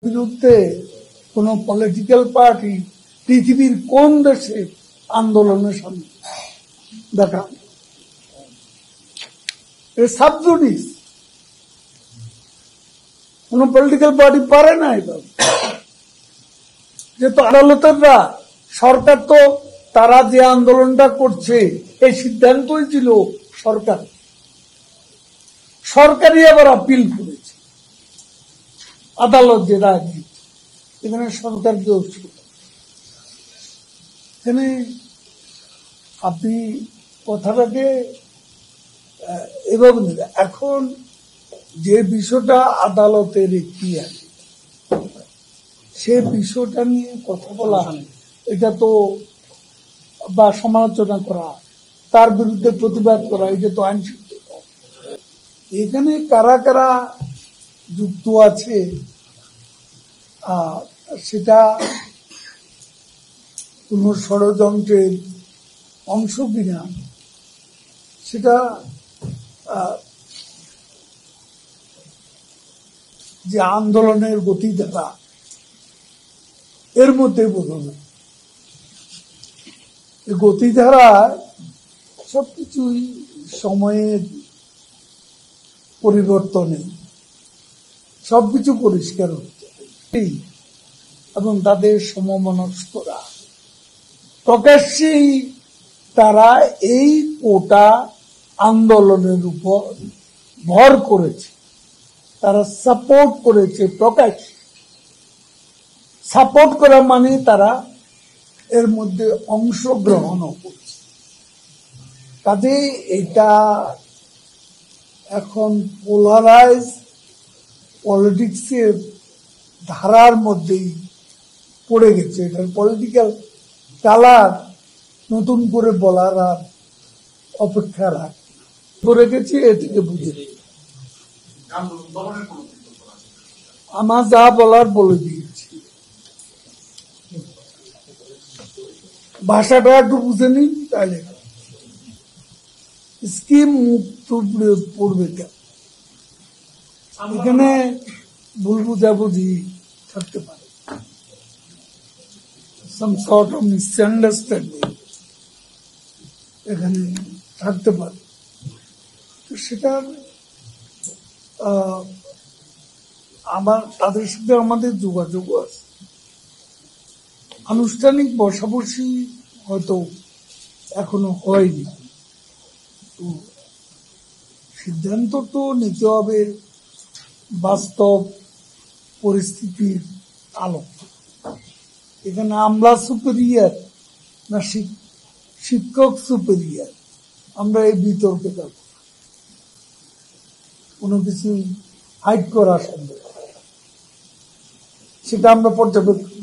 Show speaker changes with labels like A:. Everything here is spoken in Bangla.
A: বিরুদ্ধে কোন পলিটিক্যাল পার্টি পৃথিবীর কোন দেশে আন্দোলনের সামনে দেখা সাবজুডিস কোন পলিটিক্যাল পার্টি পারে না এটা, যেহেতু আদালতের রায়। সরকার তো তারা যে আন্দোলনটা করছে এই সিদ্ধান্তই ছিল সরকার, সরকারই আবার আপিল করেছে, আদালত যে রায় দিয়েছে এখানে সরকার দোষ। এখানে আপনি কথাটাকে এভাবে এখন যে বিষয়টা আদালতের কি আছে সে বিষয়টা নিয়ে কথা বলা, এটা তো বা সমালোচনা করা, তার বিরুদ্ধে প্রতিবাদ করা, এটা তো আইন সিদ্ধ। এখানে কারা কারা যুক্ত আছে সেটা কোন ষড়যন্ত্রের অংশ কিনা সেটা যে আন্দোলনের গতিধারা এর মধ্যে বোঝা যায়। গতিধারা সবকিছুই সময়ের পরিবর্তনে সবকিছু পরিষ্কার হচ্ছে এবং তাদের সমমনস্করা প্রকাশ্যেই তারা এই কোটা আন্দোলনের উপর ভর করেছে, তারা সাপোর্ট করেছে। প্রকাশ সাপোর্ট করা মানে তারা এর মধ্যে অংশগ্রহণও করছে। কাজে এটা এখন পোলারাইজ পলিটিক্সের ধারার মধ্যেই পড়ে গেছে। এটার পলিটিক্যাল কালার নতুন করে বলার আর অপেক্ষা রাখ করে গেছে, এ থেকে বুঝে আমার যা বলার বলে দিয়েছি। ভাষাটা একটু বুঝে নিন, তাহলে স্কিম মুক্ত পড়বে কেন, এখানে ভুল বুঝাবুঝি থাকতে পারে, some sort of misunderstanding এখানে থাকতে পারে। সেটা তাদের সাথে আমাদের যোগাযোগ আছে, আনুষ্ঠানিক বসাবসি হয়তো এখনো হয়নি। তো সিদ্ধান্ত তো নিতে হবে বাস্তব পরিস্থিতির আলোকে। এখানে আমলা সুপেরিয়ার না শিক্ষক সুপেরিয়ার, আমরা এই বিতর্কে যাব, কোনো কিছু হাইড করা সম্ভব, সেটা আমরা পর্যবেক্ষণ